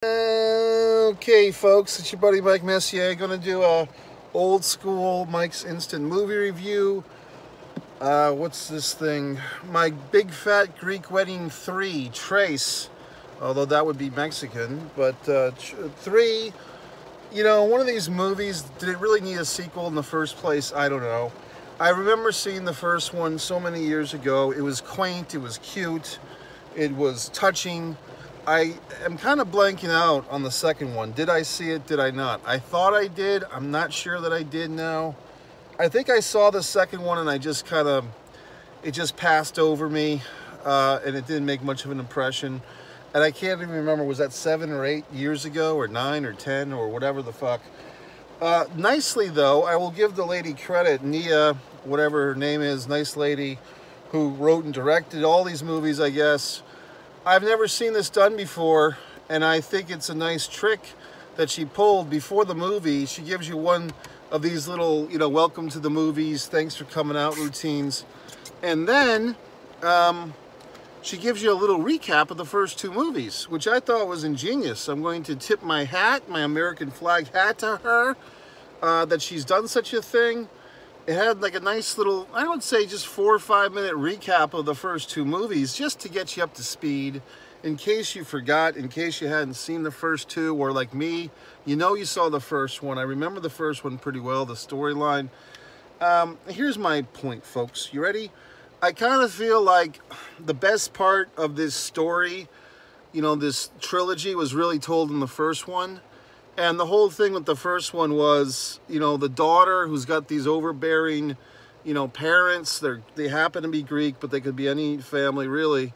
Okay, folks, it's your buddy Mike Messier. Gonna do a old school Mike's Instant Movie Review. What's this thing? My Big Fat Greek Wedding 3, Trace. Although that would be Mexican, but 3, you know, one of these movies, did it really need a sequel in the first place? I don't know. I remember seeing the first one so many years ago. It was quaint, it was cute, it was touching. I am kind of blanking out on the second one. Did I see it? Did I not? I thought I did. I'm not sure that I did now. I think I saw the second one and I just kind of, it just passed over me and it didn't make much of an impression. And I can't even remember, was that 7 or 8 years ago or 9 or 10 or whatever the fuck. Nicely though, I will give the lady credit, Nia, whatever her name is, nice lady who wrote and directed all these movies, I guess. I've never seen this done before, and I think it's a nice trick that she pulled before the movie. She gives you one of these little, you know, welcome to the movies, thanks for coming out routines. And then she gives you a little recap of the first 2 movies, which I thought was ingenious. I'm going to tip my hat, my American flag hat to her, that she's done such a thing. It had like a nice little, I would say just 4 or 5 minute recap of the first 2 movies, just to get you up to speed, in case you forgot, in case you hadn't seen the first 2, or like me, you know you saw the first one. I remember the first one pretty well, the storyline. Here's my point, folks. You ready? I kind of feel like the best part of this story, you know, this trilogy, was really told in the first one. And the whole thing with the first one was, you know, the daughter who's got these overbearing, you know, parents. They happen to be Greek, but they could be any family, really.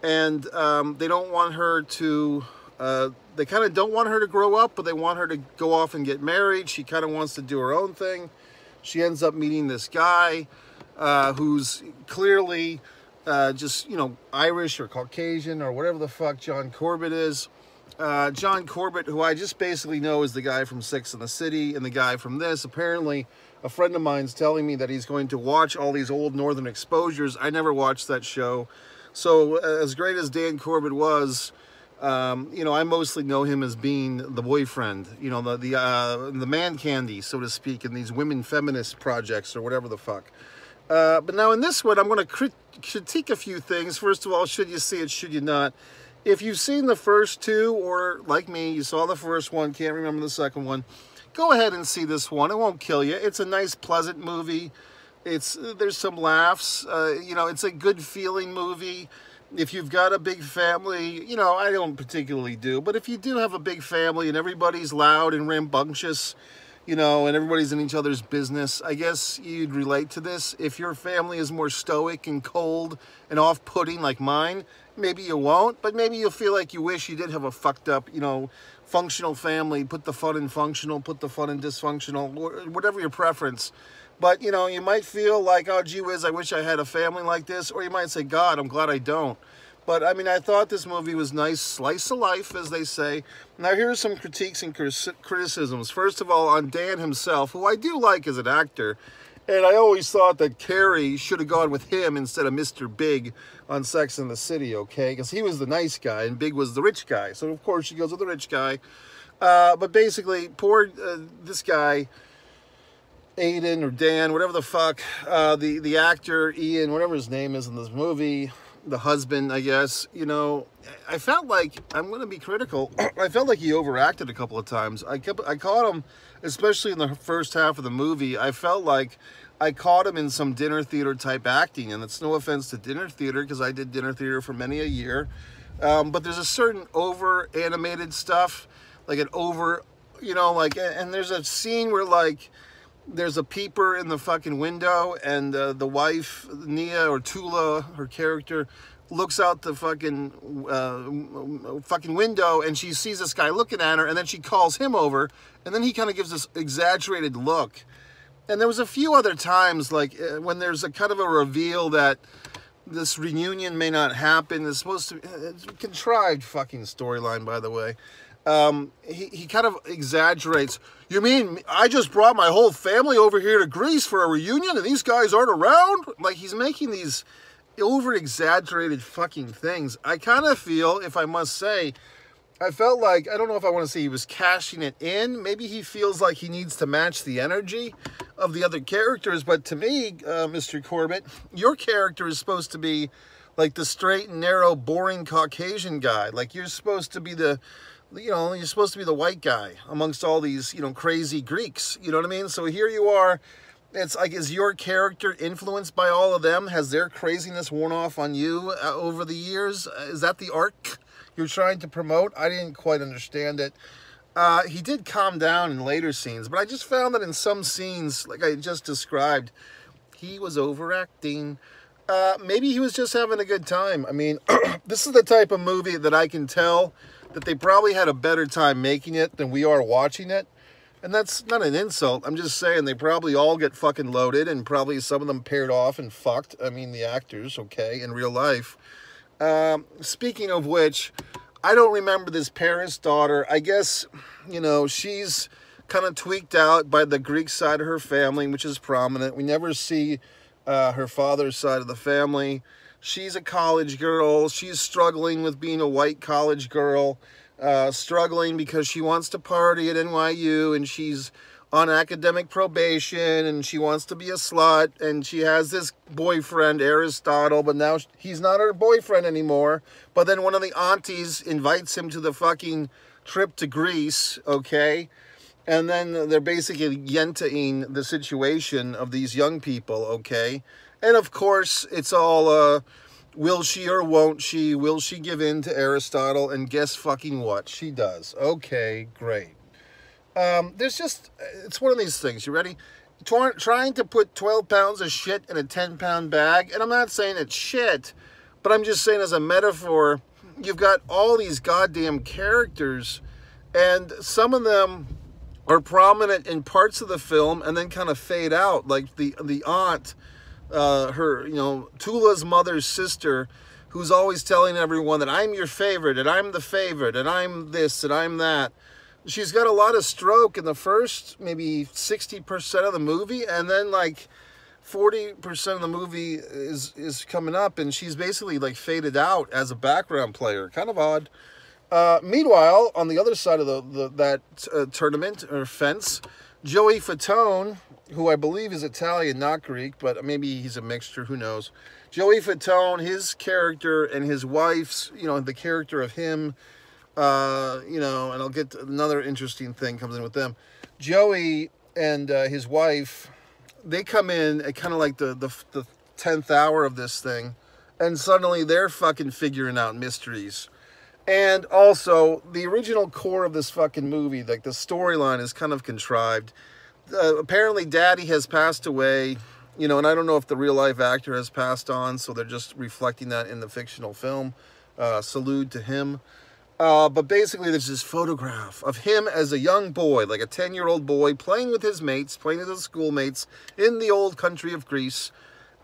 And they don't want her to, they kind of don't want her to grow up, but they want her to go off and get married. She kind of wants to do her own thing. She ends up meeting this guy who's clearly just, you know, Irish or Caucasian or whatever the fuck John Corbett is. John Corbett, who I just basically know is the guy from Sex and the City and the guy from this. Apparently, a friend of mine's telling me that he's going to watch all these old Northern Exposures. I never watched that show. So as great as Dan Corbett was, you know, I mostly know him as being the boyfriend, you know, the man candy, so to speak, in these women feminist projects or whatever the fuck. But now in this one, I'm going to critique a few things. First of all, should you see it, should you not? If you've seen the first 2, or like me, you saw the first one, can't remember the second one, go ahead and see this one. It won't kill you. It's a nice, pleasant movie. There's some laughs. You know, it's a good feeling movie. If you've got a big family, you know, I don't particularly do, but if you do have a big family and everybody's loud and rambunctious, you know, and everybody's in each other's business, I guess you'd relate to this. If your family is more stoic and cold and off-putting like mine, maybe you won't, but maybe you'll feel like you wish you did have a fucked up, you know, functional family. Put the fun in functional, put the fun in dysfunctional, whatever your preference. But, you know, you might feel like, oh, gee whiz, I wish I had a family like this. Or you might say, God, I'm glad I don't. But, I mean, I thought this movie was nice, slice of life, as they say. Now, here are some critiques and criticisms. First of all, on Dan himself, who I do like as an actor. And I always thought that Carrie should have gone with him instead of Mr. Big on Sex and the City, okay? Because he was the nice guy and Big was the rich guy. So, of course, she goes with the rich guy. But basically, poor this guy, Aiden or Dan, whatever the fuck, the actor, Ian, whatever his name is in this movie, the husband, I guess, you know, I felt like, I'm going to be critical, I felt like he overacted a couple of times. I caught him, especially in the first half of the movie, I felt like I caught him in some dinner theater type acting, and it's no offense to dinner theater, because I did dinner theater for many a year, but there's a certain over animated stuff, like an over, you know, like, and there's a scene where, like, there's a peeper in the fucking window, and the wife, Nia, or Toula, her character, looks out the fucking window, and she sees this guy looking at her, and then she calls him over, and then he kind of gives this exaggerated look. And there was a few other times, like when there's a kind of a reveal that this reunion may not happen. It's supposed to be it's a contrived fucking storyline, by the way. He kind of exaggerates. You mean I just brought my whole family over here to Greece for a reunion and these guys aren't around? Like, he's making these over-exaggerated fucking things. I kind of feel, if I must say, I felt like, I don't know if I want to say he was cashing it in. Maybe he feels like he needs to match the energy of the other characters. But to me, Mr. Corbett, your character is supposed to be like the straight and narrow, boring Caucasian guy. Like you're supposed to be the, you're supposed to be the white guy amongst all these, crazy Greeks. You know what I mean? So here you are. It's like, is your character influenced by all of them? Has their craziness worn off on you over the years? Is that the arc you're trying to promote? I didn't quite understand it. He did calm down in later scenes, but I just found that in some scenes, like I just described, he was overacting. Maybe he was just having a good time. I mean, this is the type of movie that I can tell that they probably had a better time making it than we are watching it. And that's not an insult. I'm just saying they probably all get fucking loaded and probably some of them paired off and fucked. I mean, the actors, okay, in real life. Speaking of which, I don't remember this Paris daughter. I guess, she's kind of tweaked out by the Greek side of her family, which is prominent. We never see her father's side of the family. She's a college girl. She's struggling with being a white college girl. Struggling because she wants to party at NYU and she's on academic probation and she wants to be a slut and she has this boyfriend, Aristotle, but now he's not her boyfriend anymore. But then one of the aunties invites him to the fucking trip to Greece, okay? And then they're basically yentaing the situation of these young people, okay? And of course, it's all, will she or won't she? Will she give in to Aristotle? And guess fucking what? She does. Okay, great. It's one of these things. You ready? Trying to put 12 pounds of shit in a 10-pound bag. And I'm not saying it's shit, but I'm just saying as a metaphor, you've got all these goddamn characters, and some of them are prominent in parts of the film and then kind of fade out. Like the aunt, her, Toula's mother's sister, who's always telling everyone that I'm your favorite, and I'm the favorite, and I'm this, and I'm that. She's got a lot of stroke in the first, maybe 60% of the movie, and then like 40% of the movie is coming up, and she's basically like faded out as a background player. Kind of odd. Meanwhile, on the other side of that tournament, or fence, Joey Fatone, who I believe is Italian, not Greek, but maybe he's a mixture, who knows. Joey Fatone, his character and his wife's, the character of him, and I'll get to another interesting thing comes in with them. Joey and his wife, they come in at kind of like the 10th hour of this thing, and suddenly they're fucking figuring out mysteries. And also, the original core of this fucking movie, like the storyline is kind of contrived. Apparently Daddy has passed away, and I don't know if the real life actor has passed on, so they're just reflecting that in the fictional film. Salute to him. But basically there's this photograph of him as a young boy, like a 10-year-old boy, playing with his mates, playing with his schoolmates in the old country of Greece.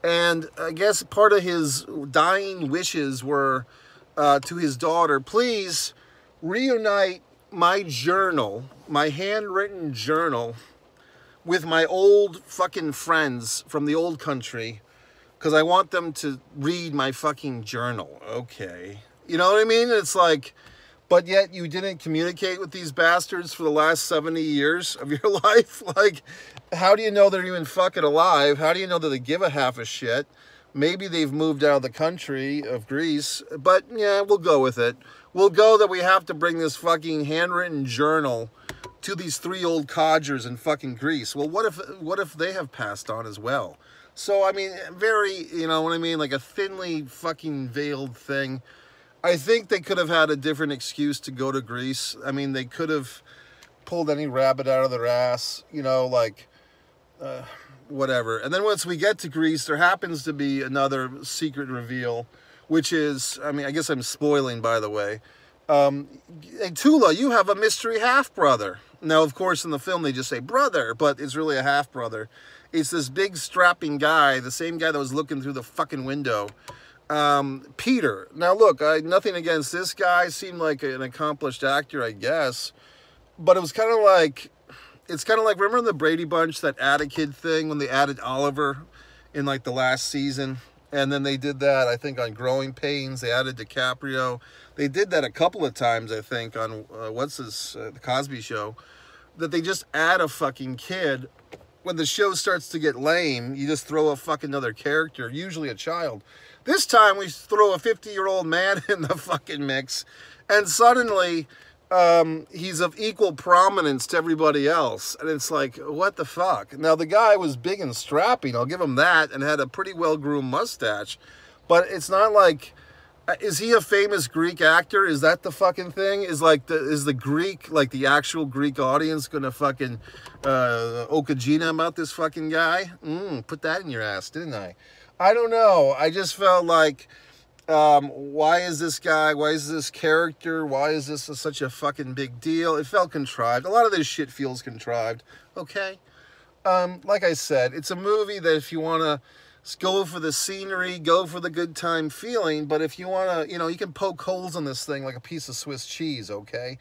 And I guess part of his dying wishes were to his daughter, please reunite my journal, my handwritten journal, with my old fucking friends from the old country, because I want them to read my fucking journal. Okay. You know what I mean? It's like, but yet you didn't communicate with these bastards for the last 70 years of your life? Like, how do you know they're even fucking alive? How do you know that they give a half a shit? Maybe they've moved out of the country of Greece, but yeah, we'll go with it. We'll go that we have to bring this fucking handwritten journal to these 3 old codgers in fucking Greece. Well, what if they have passed on as well? So, I mean, very, you know what I mean, like a thinly fucking veiled thing. I think they could have had a different excuse to go to Greece. I mean, they could have pulled any rabbit out of their ass, whatever. And then once we get to Greece, there happens to be another secret reveal, which is, I mean, I guess I'm spoiling, by the way. Hey, Toula, you have a mystery half-brother. Now, of course, in the film, they just say brother, but it's really a half-brother. It's this big strapping guy, the same guy that was looking through the fucking window. Peter. Now, look, nothing against this guy. Seemed like an accomplished actor, I guess. But it was kind of like, remember the Brady Bunch, that add a kid thing, when they added Oliver in like the last season? And then they did that, I think, on Growing Pains. They added DiCaprio. They did that a couple of times, I think, on, The Cosby Show. That they just add a fucking kid. When the show starts to get lame, you just throw a fucking other character, usually a child. This time, we throw a 50-year-old man in the fucking mix. And suddenly, he's of equal prominence to everybody else. And it's like, what the fuck? Now, the guy was big and strapping, I'll give him that, and had a pretty well-groomed mustache. But it's not like, is he a famous Greek actor? Is that the fucking thing? Is the Greek, like the actual Greek audience gonna fucking okajina about this fucking guy? Put that in your ass, didn't I? I don't know. I just felt like, why is this guy, why is this character, why is this such a fucking big deal? It felt contrived. A lot of this shit feels contrived, okay? Like I said, it's a movie that if you want to go for the scenery, go for the good time feeling, but if you want to, you know, you can poke holes in this thing like a piece of Swiss cheese, okay?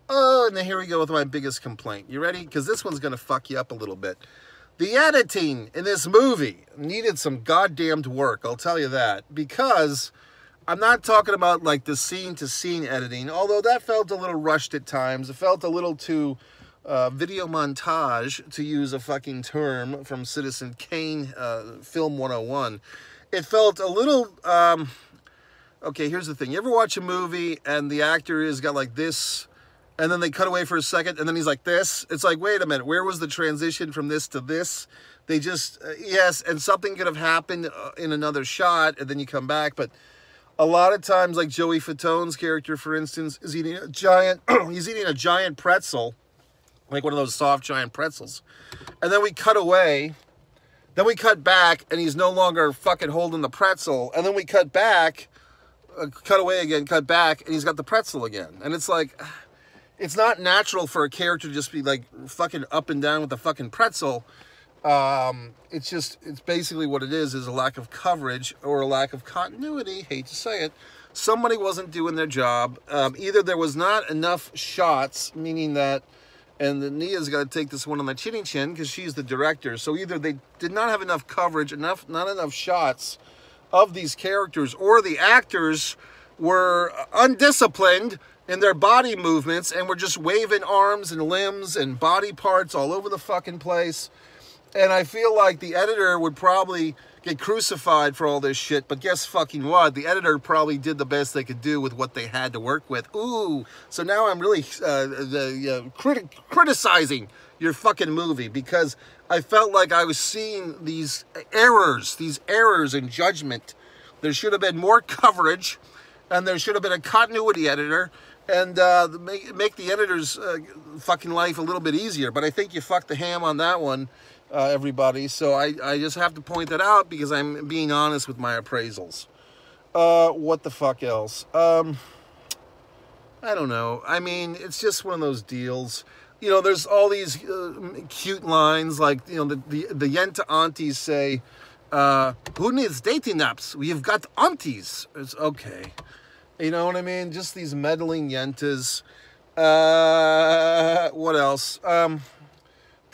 Oh, and then here we go with my biggest complaint. You ready? Because this one's going to fuck you up a little bit. The editing in this movie needed some goddamned work, I'll tell you that, because I'm not talking about like the scene-to-scene editing, although that felt a little rushed at times. It felt a little too video montage, to use a fucking term from Citizen Kane, Film 101. It felt a little, okay, here's the thing. You ever watch a movie and the actor has got like this, and then they cut away for a second, and then he's like this? It's like, wait a minute, where was the transition from this to this? They just, yes, and something could have happened in another shot, and then you come back, but a lot of times, like Joey Fatone's character, for instance, is eating a giant, he's eating a giant pretzel, like one of those soft giant pretzels. And then we cut away, then we cut back, and he's no longer fucking holding the pretzel. And then we cut back, cut away again, cut back, and he's got the pretzel again. And it's like, it's not natural for a character to just be like fucking up and down with the fucking pretzel. It's basically what it is a lack of coverage or a lack of continuity. Hate to say it. Somebody wasn't doing their job. Either there was not enough shots, meaning that, and Nia's got to take this one on the chinny chin because she's the director. So either they did not have enough coverage, not enough shots of these characters, or the actors were undisciplined in their body movements and were just waving arms and limbs and body parts all over the fucking place. And I feel like the editor would probably get crucified for all this shit, but guess fucking what? The editor probably did the best they could do with what they had to work with. Ooh, so now I'm really criticizing your fucking movie because I felt like I was seeing these errors in judgment. There should have been more coverage, and there should have been a continuity editor, and make the editor's fucking life a little bit easier. But I think you fucked the ham on that one, everybody. So I just have to point that out because I'm being honest with my appraisals. What the fuck else? I don't know. I mean, it's just one of those deals. You know, there's all these cute lines like, you know, the Yenta aunties say, who needs dating apps? We've got aunties. It's okay. You know what I mean? Just these meddling yentas. What else?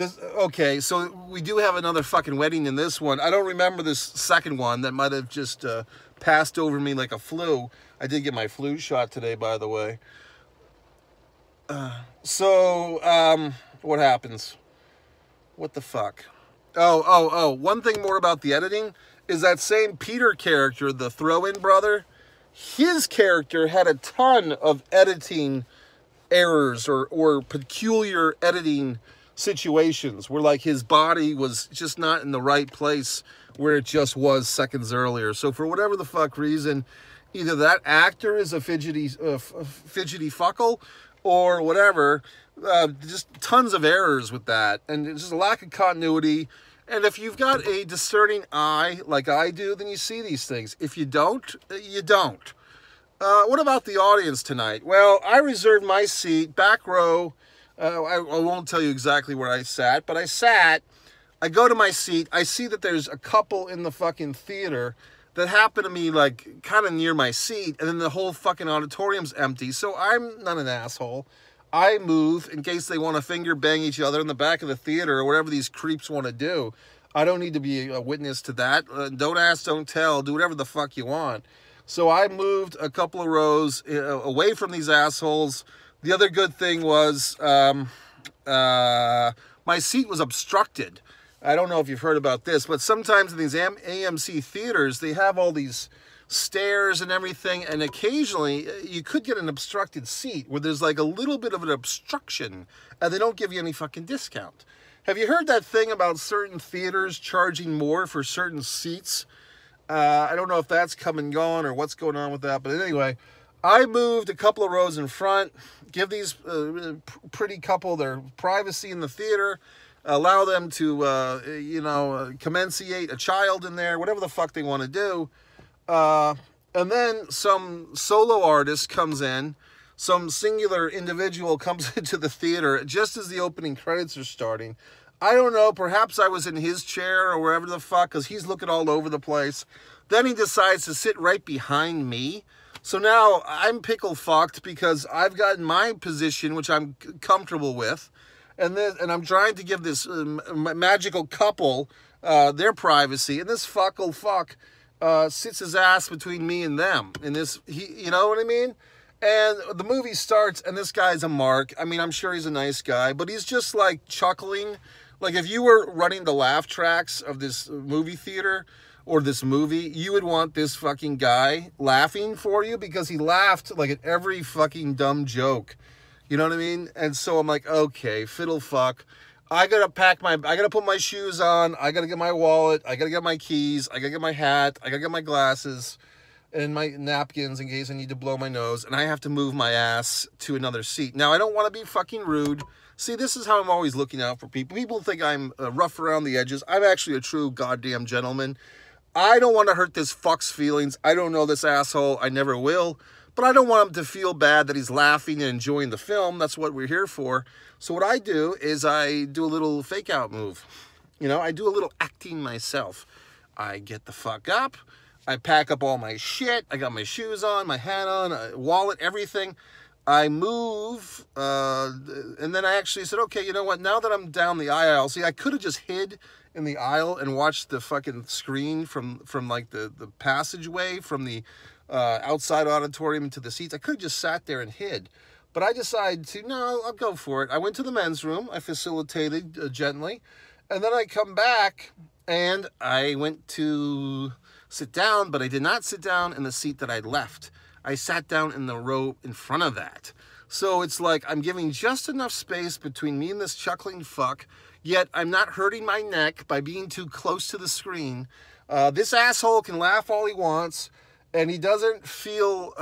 Okay, so we do have another fucking wedding in this one. I don't remember this second one. That might have just passed over me like a flu. I did get my flu shot today, by the way. What happens? What the fuck? Oh, one thing more about the editing is that same Peter character, the throw-in brother, his character had a ton of editing errors or peculiar editing situations where like his body was just not in the right place where it just was seconds earlier. So for whatever the fuck reason, either that actor is a fidgety fuckle or whatever, just tons of errors with that, and it's just a lack of continuity. And if you've got a discerning eye like I do, then you see these things. If you don't, you don't. What about the audience tonight? Well, I reserved my seat, back row. I won't tell you exactly where I sat, but I sat. I go to my seat. I see that there's a couple in the fucking theater that happen to be like kind of near my seat, and then the whole fucking auditorium's empty. So I'm not an asshole. I move in case they want to finger bang each other in the back of the theater or whatever these creeps want to do. I don't need to be a witness to that. Don't ask, don't tell. Do whatever the fuck you want. So I moved a couple of rows away from these assholes. The other good thing was my seat was obstructed. I don't know if you've heard about this, but sometimes in these AMC theaters, they have all these stairs and everything, and occasionally you could get an obstructed seat where there's like a little bit of an obstruction, and they don't give you any fucking discount. Have you heard that thing about certain theaters charging more for certain seats? I don't know if that's come and gone or what's going on with that, but anyway, I moved a couple of rows in front, give these pretty couple their privacy in the theater, allow them to, commenciate a child in there, whatever the fuck they want to do. And then some solo artist comes in, some singular individual comes into the theater just as the opening credits are starting. I don't know, perhaps I was in his chair or wherever the fuck, because he's looking all over the place. Then he decides to sit right behind me. So now I'm pickle fucked because I've gotten my position, which I'm comfortable with. And I'm trying to give this magical couple their privacy. And this fuck sits his ass between me and them. And you know what I mean? And the movie starts, and this guy's a mark. I mean, I'm sure he's a nice guy, but he's just like chuckling. Like if you were running the laugh tracks of this movie theater or this movie, you would want this fucking guy laughing for you because he laughed like at every fucking dumb joke. You know what I mean? And so I'm like, okay, fiddle fuck. I gotta put my shoes on. I gotta get my wallet. I gotta get my keys. I gotta get my hat. I gotta get my glasses and my napkins in case I need to blow my nose. And I have to move my ass to another seat. Now, I don't want to be fucking rude. See, this is how I'm always looking out for people. People think I'm rough around the edges. I'm actually a true goddamn gentleman. I don't want to hurt this fuck's feelings. I don't know this asshole. I never will. But I don't want him to feel bad that he's laughing and enjoying the film. That's what we're here for. So what I do is I do a little fake out move. You know, I do a little acting myself. I get the fuck up. I pack up all my shit. I got my shoes on, my hat on, a wallet, everything. I move, and then I actually said, okay, you know what? Now that I'm down the aisle, see, I could have just hid in the aisle and watched the fucking screen from like the passageway from the outside auditorium to the seats. I could have just sat there and hid. But I decided to, no, I'll go for it. I went to the men's room. I facilitated gently. And then I come back, and I went to sit down, but I did not sit down in the seat that I left. I sat down in the row in front of that. So it's like I'm giving just enough space between me and this chuckling fuck, yet I'm not hurting my neck by being too close to the screen. This asshole can laugh all he wants, and he doesn't feel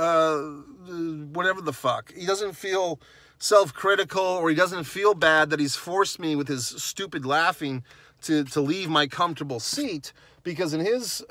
whatever the fuck. He doesn't feel self-critical, or he doesn't feel bad that he's forced me with his stupid laughing to leave my comfortable seat, because in his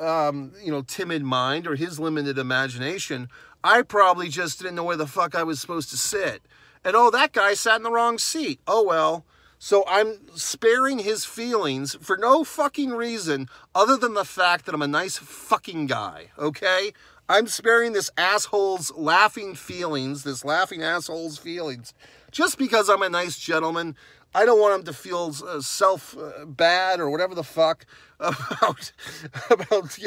timid mind or his limited imagination, I probably just didn't know where the fuck I was supposed to sit. And oh, that guy sat in the wrong seat. Oh well. So I'm sparing his feelings for no fucking reason other than the fact that I'm a nice fucking guy, okay? I'm sparing this asshole's laughing feelings, this laughing asshole's feelings, just because I'm a nice gentleman. I don't want him to feel self-bad or whatever the fuck about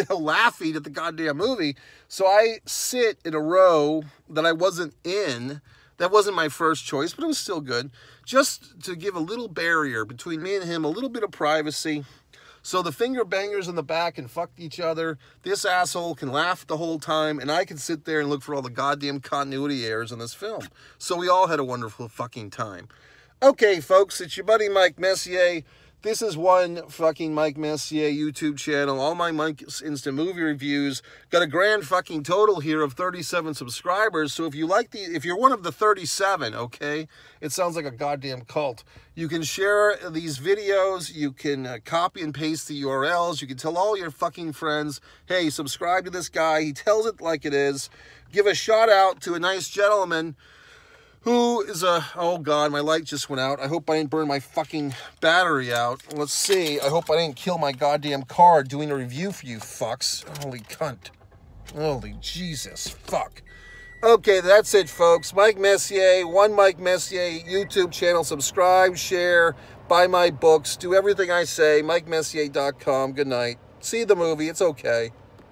laughing at the goddamn movie. So I sit in a row that I wasn't in. That wasn't my first choice, but it was still good. Just to give a little barrier between me and him, a little bit of privacy. So the finger bangers in the back can fuck each other. This asshole can laugh the whole time, and I can sit there and look for all the goddamn continuity errors in this film. So we all had a wonderful fucking time. Okay, folks, it's your buddy Mike Messier. This is one fucking Mike Messier YouTube channel. All my Mike's Instant Movie Reviews. Got a grand fucking total here of 37 subscribers. So if you're one of the 37, okay, it sounds like a goddamn cult. You can share these videos. You can copy and paste the URLs. You can tell all your fucking friends, hey, subscribe to this guy. He tells it like it is. Give a shout out to a nice gentleman who is oh God, my light just went out. I hope I didn't burn my fucking battery out. Let's see. I hope I didn't kill my goddamn car doing a review for you fucks. Holy cunt. Holy Jesus, fuck. Okay, that's it, folks. Mike Messier, One Mike Messier YouTube channel. Subscribe, share, buy my books, do everything I say. MikeMessier.com. Good night. See the movie. It's okay.